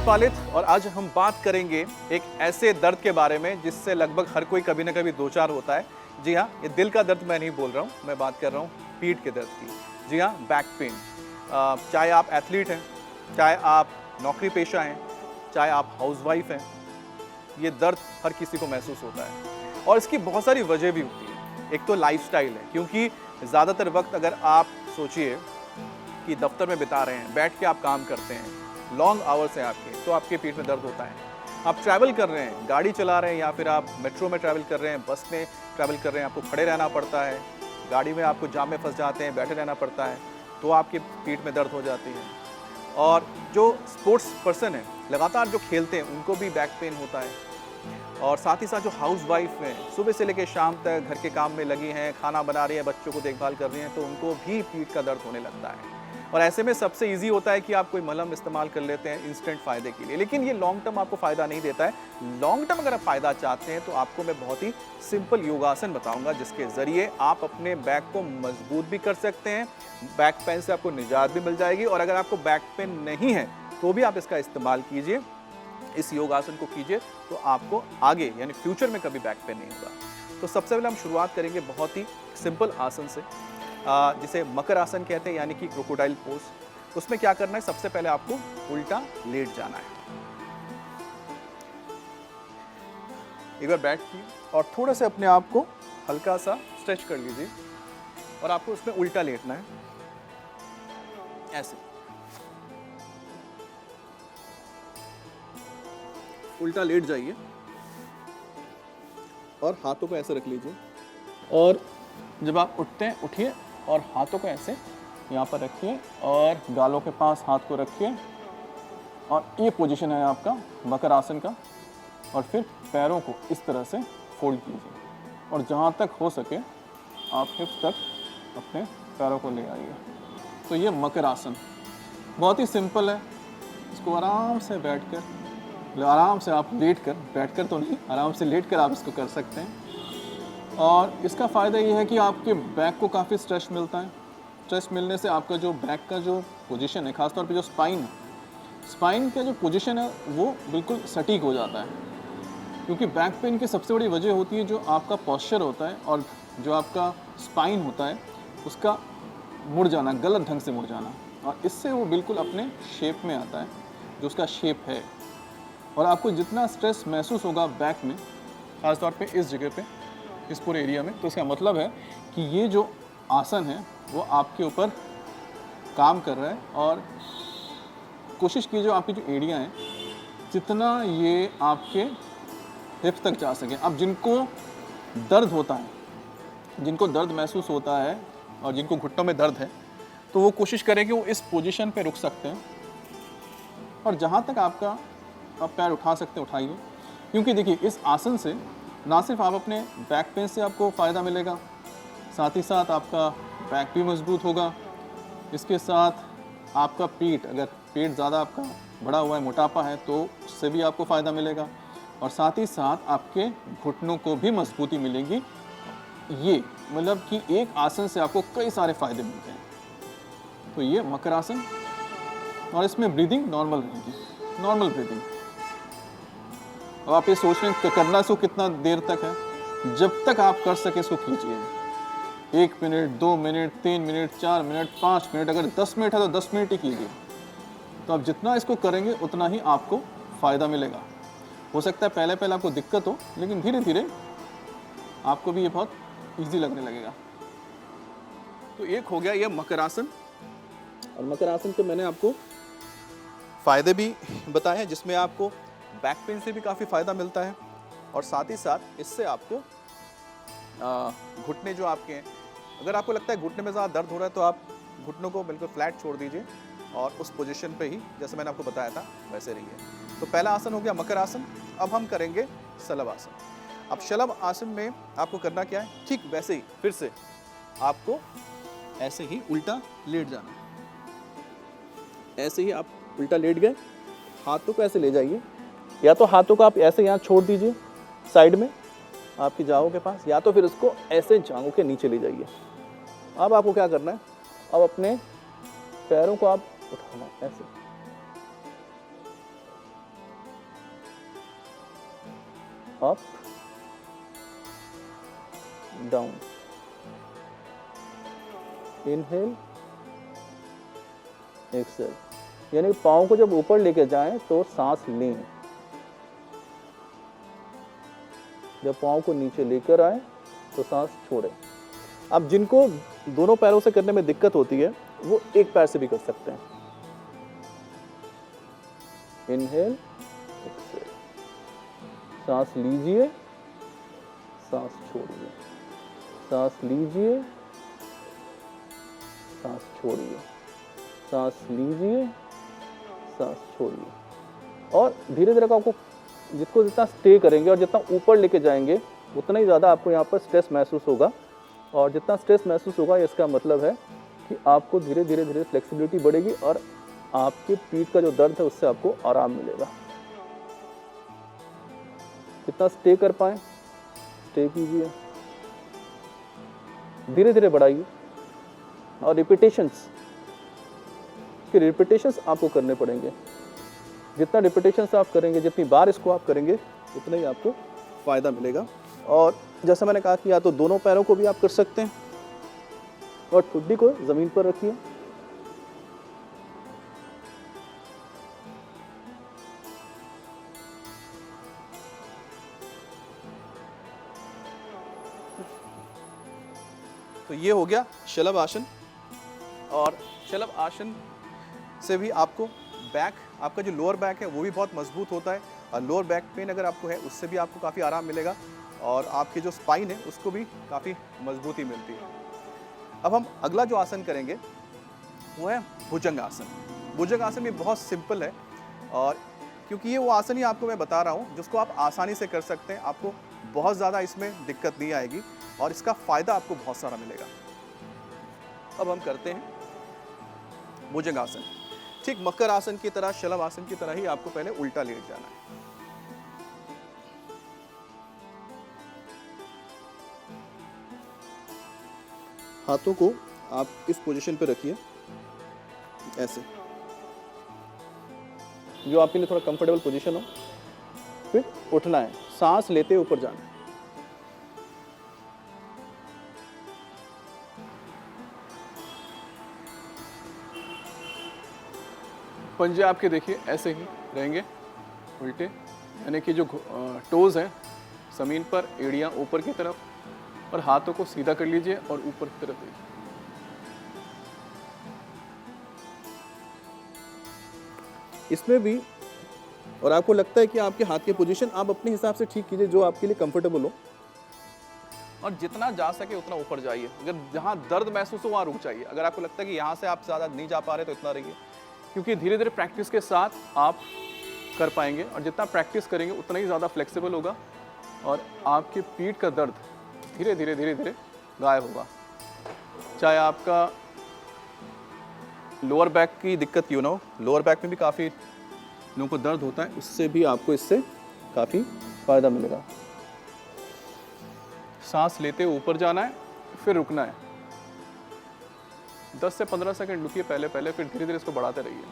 पालित और आज हम बात करेंगे एक ऐसे दर्द के बारे में जिससे लगभग हर कोई कभी ना कभी दो चार होता है। जी हाँ, ये दिल का दर्द मैं नहीं बोल रहा हूँ, मैं बात कर रहा हूँ पीठ के दर्द की। जी हाँ, बैक पेन। चाहे आप एथलीट हैं, चाहे आप नौकरी पेशा हैं, चाहे आप हाउसवाइफ हैं, ये दर्द हर किसी को महसूस होता है और इसकी बहुत सारी वजह भी होती है। एक तो लाइफस्टाइल है, क्योंकि ज़्यादातर वक्त अगर आप सोचिए कि दफ्तर में बिता रहे हैं, बैठ के आप काम करते हैं, लॉन्ग आवर्स हैं आपके, तो आपके पीठ में दर्द होता है। आप ट्रैवल कर रहे हैं, गाड़ी चला रहे हैं या फिर आप मेट्रो में ट्रैवल कर रहे हैं, बस में ट्रैवल कर रहे हैं, आपको खड़े रहना पड़ता है, गाड़ी में आपको जाम में फंस जाते हैं, बैठे रहना पड़ता है, तो आपके पीठ में दर्द हो जाती है। और जो स्पोर्ट्स पर्सन है, लगातार जो खेलते हैं, उनको भी बैक पेन होता है। और साथ ही साथ जो हाउस वाइफ हैं, सुबह से लेकर शाम तक घर के काम में लगी हैं, खाना बना रही हैं, बच्चों को देखभाल कर रही हैं, तो उनको भी पीठ का दर्द होने लगता है। और ऐसे में सबसे इजी होता है कि आप कोई मलहम इस्तेमाल कर लेते हैं इंस्टेंट फ़ायदे के लिए, लेकिन ये लॉन्ग टर्म आपको फ़ायदा नहीं देता है। लॉन्ग टर्म अगर आप फ़ायदा चाहते हैं तो आपको मैं बहुत ही सिंपल योगासन बताऊंगा, जिसके ज़रिए आप अपने बैक को मजबूत भी कर सकते हैं, बैक पेन से आपको निजात भी मिल जाएगी। और अगर आपको बैक पेन नहीं है तो भी आप इसका इस्तेमाल कीजिए, इस योगासन को कीजिए, तो आपको आगे यानी फ्यूचर में कभी बैक पेन नहीं होगा। तो सबसे पहले हम शुरुआत करेंगे बहुत ही सिंपल आसन से, जिसे मकर आसन कहते हैं, यानी कि क्रोकोडाइल पोज। उसमें क्या करना है, सबसे पहले आपको उल्टा लेट जाना है। एक बार बैठिए और थोड़ा सा अपने आप को हल्का सा स्ट्रेच कर लीजिए और आपको उसमें उल्टा लेटना है, ऐसे उल्टा लेट जाइए और हाथों को ऐसे रख लीजिए। और जब आप उठते हैं, उठिए और हाथों को ऐसे यहाँ पर रखिए और गालों के पास हाथ को रखिए, और ये पोजीशन है आपका मकर आसन का। और फिर पैरों को इस तरह से फोल्ड कीजिए और जहाँ तक हो सके आप हिप्स तक अपने पैरों को ले आइए। तो ये मकर आसन बहुत ही सिंपल है। इसको आराम से आराम से आप लेट कर, बैठ कर तो नहीं, आराम से लेट कर आप इसको कर सकते हैं। और इसका फ़ायदा ये है कि आपके बैक को काफ़ी स्ट्रेच मिलता है। स्ट्रेच मिलने से आपका जो बैक का जो पोजीशन है, ख़ासतौर पे जो स्पाइन का जो पोजीशन है वो बिल्कुल सटीक हो जाता है। क्योंकि बैक पेन की सबसे बड़ी वजह होती है जो आपका पॉस्चर होता है और जो आपका स्पाइन होता है उसका मुड़ जाना, गलत ढंग से मुड़ जाना, और इससे वो बिल्कुल अपने शेप में आता है, जो उसका शेप है। और आपको जितना स्ट्रेस महसूस होगा बैक में, ख़ासतौर पे इस जगह पे, इस पूरे एरिया में, तो इसका मतलब है कि ये जो आसन है वो आपके ऊपर काम कर रहा है। और कोशिश कीजिए आपकी जो एरिया है जितना ये आपके हिप्स तक जा सके। अब जिनको दर्द होता है, जिनको दर्द महसूस होता है और जिनको घुटनों में दर्द है, तो वो कोशिश करें कि वो इस पोजीशन पे रुक सकते हैं और जहाँ तक आपका आप पैर उठा सकते हैं उठाइए। क्योंकि देखिए, इस आसन से ना सिर्फ आप अपने बैक पेन से आपको फ़ायदा मिलेगा, साथ ही साथ आपका बैक भी मजबूत होगा। इसके साथ आपका पीठ, अगर पेट ज़्यादा आपका बड़ा हुआ है, मोटापा है, तो उससे भी आपको फ़ायदा मिलेगा। और साथ ही साथ आपके घुटनों को भी मजबूती मिलेगी। ये मतलब कि एक आसन से आपको कई सारे फ़ायदे मिलते हैं। तो ये मकर आसन, और इसमें ब्रीदिंग नॉर्मल रहेगी, नॉर्मल ब्रीदिंग। अब आप ये सोच रहे हैं करना इसको कितना देर तक है, जब तक आप कर सके इसको कीजिए। 1 minute, 2 minute, 3 minute, 4 minute, 5 minute, अगर 10 मिनट है तो 10 मिनट ही कीजिए। तो आप जितना इसको करेंगे उतना ही आपको फ़ायदा मिलेगा। हो सकता है पहले पहले आपको दिक्कत हो, लेकिन धीरे धीरे आपको भी ये बहुत ईजी लगने लगेगा। तो एक हो गया ये मकर आसन। और मकर आसन के मैंने आपको फ़ायदे भी बताए हैं, जिसमें आपको बैक पेन से भी काफ़ी फ़ायदा मिलता है। और साथ ही साथ इससे आपको घुटने जो आपके हैं, अगर आपको लगता है घुटने में ज़्यादा दर्द हो रहा है, तो आप घुटनों को बिल्कुल फ्लैट छोड़ दीजिए और उस पोजीशन पे ही, जैसे मैंने आपको बताया था, वैसे रहिए। तो पहला आसन हो गया मकर आसन। अब हम करेंगे शलभ आसन। अब शलभ आसन में आपको करना क्या है, ठीक वैसे ही फिर से आपको ऐसे ही उल्टा लेट जाना है। ऐसे ही आप उल्टा लेट गए, हाथों को ऐसे ले जाइए, या तो हाथों को आप ऐसे यहाँ छोड़ दीजिए साइड में आपकी जांघों के पास, या तो फिर इसको ऐसे जांघों के नीचे ले जाइए। अब आपको क्या करना है, अब अपने पैरों को आप उठाना है ऐसे, अप डाउन, इनहेल एक्सेल, यानी पाँव को जब ऊपर लेके जाएं तो सांस लें, जब पाँव को नीचे लेकर आए तो सांस छोड़ें। अब जिनको दोनों पैरों से करने में दिक्कत होती है वो एक पैर से भी कर सकते हैं। इनहेल एक्सेल, सांस लीजिए, सांस छोड़िए, सांस लीजिए, सांस छोड़िए, सांस लीजिए, सांस छोड़िए। और धीरे धीरे आपको जिसको जितना स्टे करेंगे और जितना ऊपर लेके जाएंगे उतना ही ज़्यादा आपको यहाँ पर स्ट्रेस महसूस होगा, और जितना स्ट्रेस महसूस होगा इसका मतलब है कि आपको धीरे धीरे धीरे फ्लेक्सिबिलिटी बढ़ेगी और आपके पीठ का जो दर्द है उससे आपको आराम मिलेगा। जितना स्टे कर पाए स्टे कीजिए, धीरे धीरे बढ़ाइए, और रिपीटेशंस आपको करने पड़ेंगे। जितना रिपीटेशंस आप करेंगे, जितनी बार इसको आप करेंगे उतना ही आपको फ़ायदा मिलेगा। और जैसा मैंने कहा कि या तो दोनों पैरों को भी आप कर सकते हैं, और ठुड्डी को ज़मीन पर रखिए, तो ये हो गया शलभ आसन। और शलभ आसन से भी आपको बैक, आपका जो लोअर बैक है वो भी बहुत मजबूत होता है, और लोअर बैक पेन अगर आपको है उससे भी आपको काफ़ी आराम मिलेगा, और आपकी जो स्पाइन है उसको भी काफ़ी मजबूती मिलती है। अब हम अगला जो आसन करेंगे वो है भुजंग आसन। भुजंग आसन भी बहुत सिंपल है, और क्योंकि ये वो आसन ही आपको मैं बता रहा हूँ जिसको आप आसानी से कर सकते हैं, आपको बहुत ज़्यादा इसमें दिक्कत नहीं आएगी और इसका फ़ायदा आपको बहुत सारा मिलेगा। अब हम करते हैं भुजंग आसन। ठीक मकर आसन की तरह, शलभ आसन की तरह ही आपको पहले उल्टा लेट जाना है। हाथों को आप इस पोजीशन पे रखिए, ऐसे, जो आपके लिए थोड़ा कंफर्टेबल पोजीशन हो। फिर उठना है, सांस लेते ऊपर जाना है। पंजे आपके देखिए ऐसे ही रहेंगे उल्टे, यानी कि जो टोज हैं ज़मीन पर, एड़ियाँ ऊपर की तरफ, और हाथों को सीधा कर लीजिए और ऊपर की तरफ देखिए। इसमें भी, और आपको लगता है कि आपके हाथ की पोजीशन आप अपने हिसाब से ठीक कीजिए जो आपके लिए कंफर्टेबल हो, और जितना जा सके उतना ऊपर जाइए। अगर जहाँ दर्द महसूस हो वहाँ रुक जाइए। अगर आपको लगता है कि यहाँ से आप ज़्यादा नहीं जा पा रहे तो इतना रहिए, क्योंकि धीरे धीरे प्रैक्टिस के साथ आप कर पाएंगे, और जितना प्रैक्टिस करेंगे उतना ही ज़्यादा फ्लेक्सिबल होगा, और आपके पीठ का दर्द धीरे धीरे धीरे धीरे गायब होगा। चाहे आपका लोअर बैक की दिक्कत क्यों ना हो, लोअर बैक में भी काफ़ी लोगों को दर्द होता है, उससे भी आपको इससे काफ़ी फ़ायदा मिलेगा। सांस लेते ऊपर जाना है, फिर रुकना है। 10 से 15 सेकंड रुकिए पहले, फिर धीरे धीरे इसको बढ़ाते रहिए।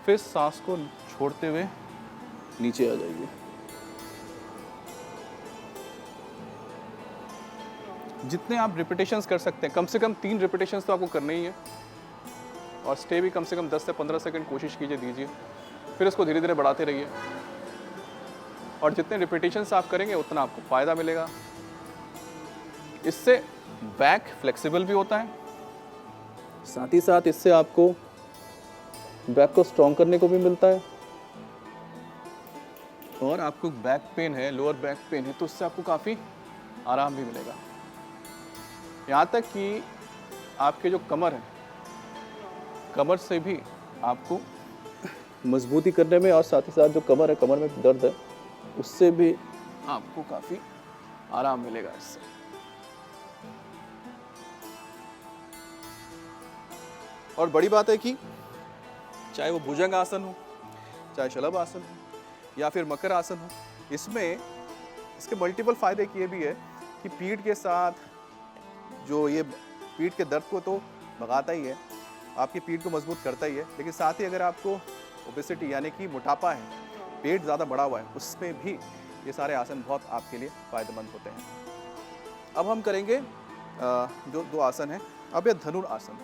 फिर सांस को छोड़ते हुए नीचे आ जाइए। जितने आप रिपीटेशंस कर सकते हैं, कम से कम 3 रिपीटेशंस तो आपको करने ही है, और स्टे भी कम से कम 10 से 15 सेकंड कोशिश कीजिए, दीजिए। फिर इसको धीरे धीरे बढ़ाते रहिए, और जितने रिपीटेशंस आप करेंगे उतना आपको फ़ायदा मिलेगा। इससे बैक फ्लेक्सिबल भी होता है, साथ ही साथ इससे आपको बैक को स्ट्रॉन्ग करने को भी मिलता है, और आपको बैक पेन है, लोअर बैक पेन है, तो उससे आपको काफ़ी आराम भी मिलेगा। यहाँ तक कि आपके जो कमर है, कमर से भी आपको मजबूती करने में, और साथ ही साथ जो कमर है, कमर में दर्द है, उससे भी आपको काफ़ी आराम मिलेगा इससे। और बड़ी बात है कि चाहे वो भुजंग आसन हो, चाहे शलभ आसन हो, या फिर मकर आसन हो, इसमें इसके मल्टीपल फ़ायदे ये भी है कि पीठ के साथ जो ये पीठ के दर्द को तो भगाता ही है, आपकी पीठ को मजबूत करता ही है, लेकिन साथ ही अगर आपको ओबेसिटी यानी कि मोटापा है, पेट ज़्यादा बड़ा हुआ है उसमें भी ये सारे आसन बहुत आपके लिए फ़ायदेमंद होते हैं। अब हम करेंगे जो 2 आसन हैं। अब ये धनुरासन।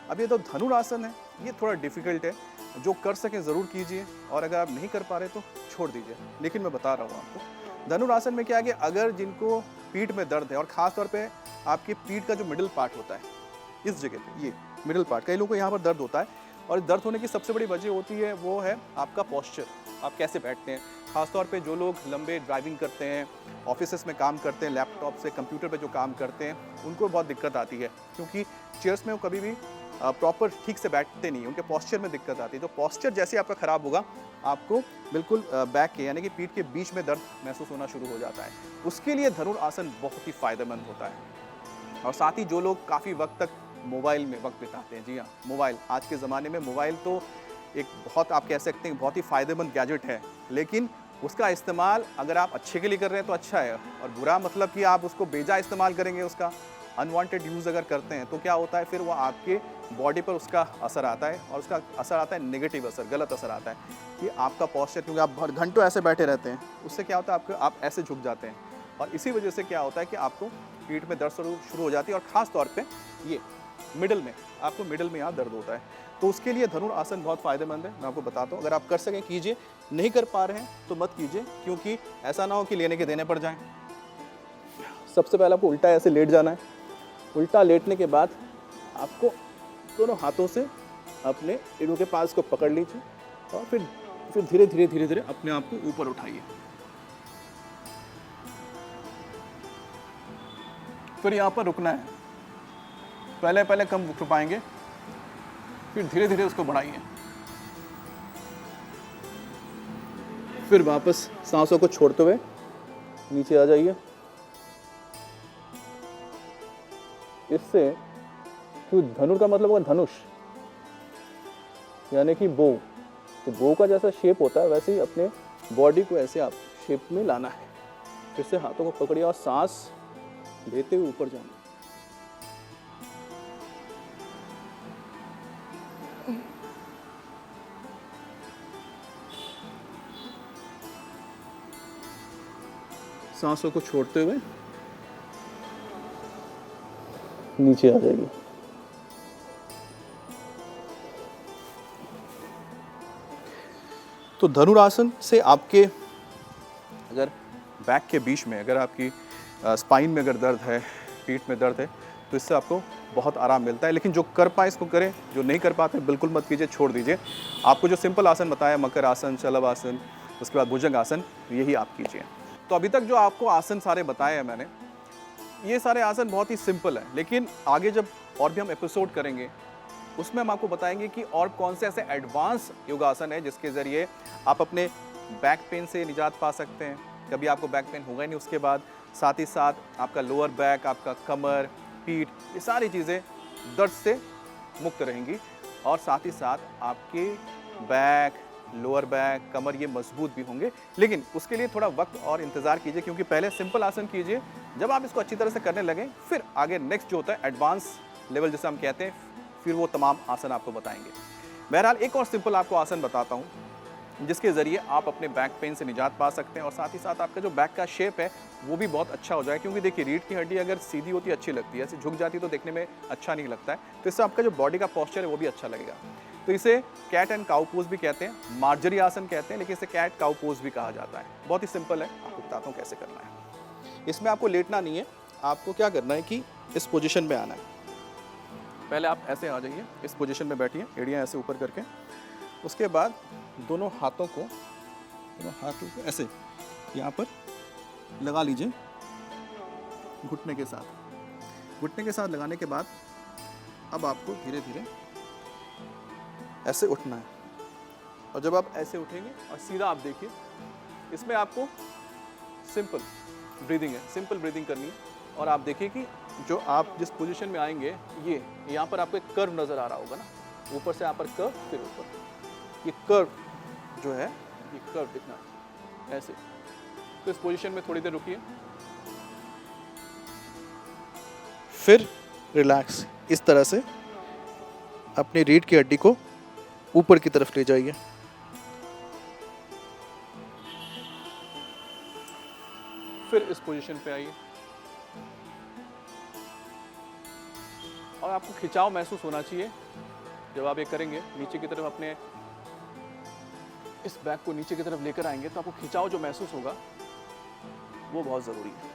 अब ये जो धनुरासन है ये थोड़ा डिफ़िकल्ट है, जो कर सकें ज़रूर कीजिए और अगर आप नहीं कर पा रहे तो छोड़ दीजिए, लेकिन मैं बता रहा हूँ आपको। धनुरासन में क्या है कि अगर जिनको पीठ में दर्द है और ख़ास तौर पे आपकी पीठ का जो मिडिल पार्ट होता है, इस जगह पे ये मिडिल पार्ट, कई लोगों को यहाँ पर दर्द होता है और दर्द होने की सबसे बड़ी वजह होती है वो है आपका पोस्चर, आप कैसे बैठते हैं। ख़ासतौर पे जो लोग लंबे ड्राइविंग करते हैं, ऑफिसेस में काम करते हैं, लैपटॉप से कंप्यूटर पे जो काम करते हैं, उनको बहुत दिक्कत आती है क्योंकि चेयर्स में वो कभी भी प्रॉपर ठीक से बैठते नहीं, उनके पोस्चर में दिक्कत आती है। तो पोस्चर जैसे आपका ख़राब होगा आपको बिल्कुल बैक के यानी कि पीठ के बीच में दर्द महसूस होना शुरू हो जाता है। उसके लिए धनुरासन बहुत ही फ़ायदेमंद होता है। और साथ ही जो लोग काफ़ी वक्त तक मोबाइल में वक्त बिताते हैं, जी हाँ, मोबाइल, आज के ज़माने में मोबाइल तो एक बहुत, आप कह सकते हैं, बहुत ही फ़ायदेमंद गैजेट है, लेकिन उसका इस्तेमाल अगर आप अच्छे के लिए कर रहे हैं तो अच्छा है, और बुरा मतलब कि आप उसको बेजा इस्तेमाल करेंगे, उसका अनवांटेड यूज़ अगर करते हैं तो क्या होता है, फिर वो आपके बॉडी पर उसका असर आता है, और उसका असर आता है नेगेटिव असर, गलत असर आता है कि आपका पोस्चर, क्योंकि आप घंटों ऐसे बैठे रहते हैं, उससे क्या होता है आप ऐसे झुक जाते हैं, और इसी वजह से क्या होता है कि आपको पीठ में दर्द शुरू हो जाती है, और ख़ास तौर पे ये मिडिल में, आपको मिडिल में यहाँ दर्द होता है। तो उसके लिए धनुरासन बहुत फ़ायदेमंद है, मैं आपको बताता हूँ। अगर आप कर सकें कीजिए, नहीं कर पा रहे हैं तो मत कीजिए, क्योंकि ऐसा ना हो कि लेने के देने पड़ जाएं। सबसे पहले आपको उल्टा ऐसे लेट जाना है। उल्टा लेटने के बाद आपको दोनों हाथों से अपने एड़ों के पास को पकड़ लीजिए, और फिर धीरे धीरे अपने आप को ऊपर उठाइए। फिर यहाँ पर रुकना है। पहले कम रुक पाएंगे, फिर धीरे धीरे उसको बढ़ाइए। फिर वापस सांसों को छोड़ते हुए नीचे आ जाइए। इससे, क्योंकि धनुर का मतलब होगा धनुष, यानी कि बो, तो बो का जैसा शेप होता है वैसे ही अपने बॉडी को ऐसे आप शेप में लाना है। फिर से हाथों को पकड़िए और सांस लेते हुए ऊपर जाना। सांसों को छोड़ते हुए नीचे आ जाइए। तो धनुरासन से आपके अगर बैक के बीच में, अगर आपकी स्पाइन में अगर दर्द है, पीठ में दर्द है, तो इससे आपको बहुत आराम मिलता है। लेकिन जो कर पाए इसको करें, जो नहीं कर पाते बिल्कुल मत कीजिए, छोड़ दीजिए। आपको जो सिंपल आसन बताया, मकर आसन, शलभ आसन, उसके बाद भुजंग आसन, यही आप कीजिए। तो अभी तक जो आपको आसन सारे बताए हैं मैंने, ये सारे आसन बहुत ही सिंपल है, लेकिन आगे जब और भी हम एपिसोड करेंगे उसमें हम आपको बताएंगे कि और कौन से ऐसे एडवांस योगासन है जिसके ज़रिए आप अपने बैक पेन से निजात पा सकते हैं। कभी आपको बैक पेन होगा ही नहीं उसके बाद। साथ ही साथ आपका लोअर बैक, आपका कमर, पीठ, ये सारी चीज़ें दर्द से मुक्त रहेंगी, और साथ ही साथ आपके बैक, लोअर बैक, कमर, ये मजबूत भी होंगे। लेकिन उसके लिए थोड़ा वक्त और इंतज़ार कीजिए, क्योंकि पहले सिंपल आसन कीजिए। जब आप इसको अच्छी तरह से करने लगें, फिर आगे नेक्स्ट जो होता है एडवांस लेवल जिसे हम कहते हैं, फिर वो तमाम आसन आपको बताएंगे। बहरहाल एक और सिंपल आपको आसन बताता हूँ जिसके ज़रिए आप अपने बैक पेन से निजात पा सकते हैं, और साथ ही साथ आपका जो बैक का शेप है वो भी बहुत अच्छा हो जाए। क्योंकि देखिए, रीढ़ की हड्डी अगर सीधी होती है अच्छी लगती है, ऐसे झुक जाती तो देखने में अच्छा नहीं लगता है। तो इससे आपका जो बॉडी का पोस्चर है वो भी अच्छा लगेगा। तो इसे कैट एंड काउ पोज भी कहते हैं, मार्जरी आसन कहते हैं, लेकिन इसे कैट काउ पोज भी कहा जाता है। बहुत ही सिंपल है, आपको बताता हूँ कैसे करना है। इसमें आपको लेटना नहीं है, आपको क्या करना है कि इस पोजीशन में आना है। पहले आप ऐसे आ जाइए, इस पोजीशन में बैठिए, एड़ियाँ ऐसे ऊपर करके। उसके बाद दोनों हाथों को ऐसे यहाँ पर लगा लीजिए घुटने के साथ। घुटने के साथ लगाने के बाद अब आपको धीरे धीरे ऐसे उठना है, और जब आप ऐसे उठेंगे और सीधा आप देखिए, इसमें आपको सिंपल ब्रीदिंग है, सिंपल ब्रीदिंग करनी है। और आप देखिए कि जो आप जिस पोजीशन में आएंगे, ये यहाँ पर आपको एक कर्व नज़र आ रहा होगा ना, ऊपर से यहाँ पर कर्व, फिर ऊपर, ये कर्व जो है, ये कर्व दिखना ऐसे। तो इस पोजीशन में थोड़ी देर रुकिए, फिर रिलैक्स, इस तरह से अपनी रीढ़ की हड्डी को ऊपर की तरफ ले जाइए। फिर इस पोजीशन पे आइए और आपको खिंचाव महसूस होना चाहिए जब आप ये करेंगे। नीचे की तरफ अपने इस बैक को नीचे की तरफ लेकर आएंगे तो आपको खिंचाव जो महसूस होगा वो बहुत ज़रूरी है।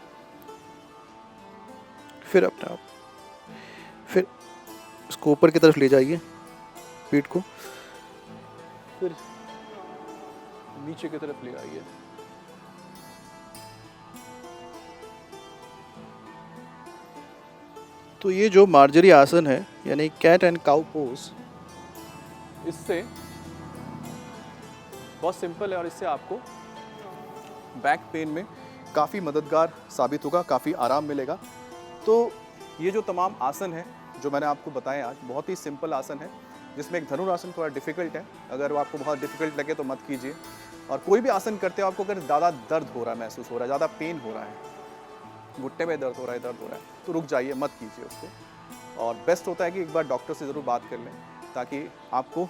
फिर अपने आप फिर इसको ऊपर की तरफ ले जाइए, पीठ को। फिर नीचे की तरफ ले आइए। तो ये जो मार्जरी आसन है यानी कैट एंड काउ पोज, इससे बहुत सिंपल है और इससे आपको बैक पेन में काफ़ी मददगार साबित होगा, काफ़ी आराम मिलेगा। तो ये जो तमाम आसन है जो मैंने आपको बताया आज, बहुत ही सिंपल आसन है, जिसमें एक धनुरासन थोड़ा डिफिकल्ट है। अगर वो आपको बहुत डिफिकल्ट लगे तो मत कीजिए। और कोई भी आसन करते हो आपको अगर ज़्यादा दर्द हो रहा है, महसूस हो रहा है, ज़्यादा पेन हो रहा है, घुटने में दर्द हो रहा है, तो रुक जाइए, मत कीजिए उसको। और बेस्ट होता है कि एक बार डॉक्टर से ज़रूर बात कर लें ताकि आपको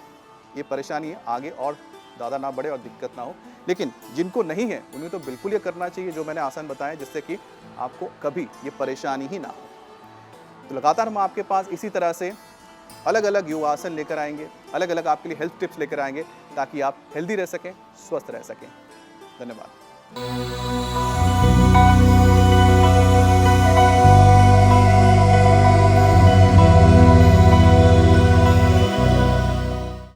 ये परेशानी आगे और ज़्यादा ना बढ़े और दिक्कत ना हो। लेकिन जिनको नहीं है उन्हें तो बिल्कुल ये करना चाहिए जो मैंने आसन बताया, जिससे कि आपको कभी ये परेशानी ही ना हो। तो लगातार हम आपके पास इसी तरह से अलग अलग योगासन लेकर आएंगे, अलग अलग आपके लिए हेल्थ टिप्स लेकर आएंगे ताकि आप हेल्दी रह सकें, स्वस्थ रह सकें। धन्यवाद।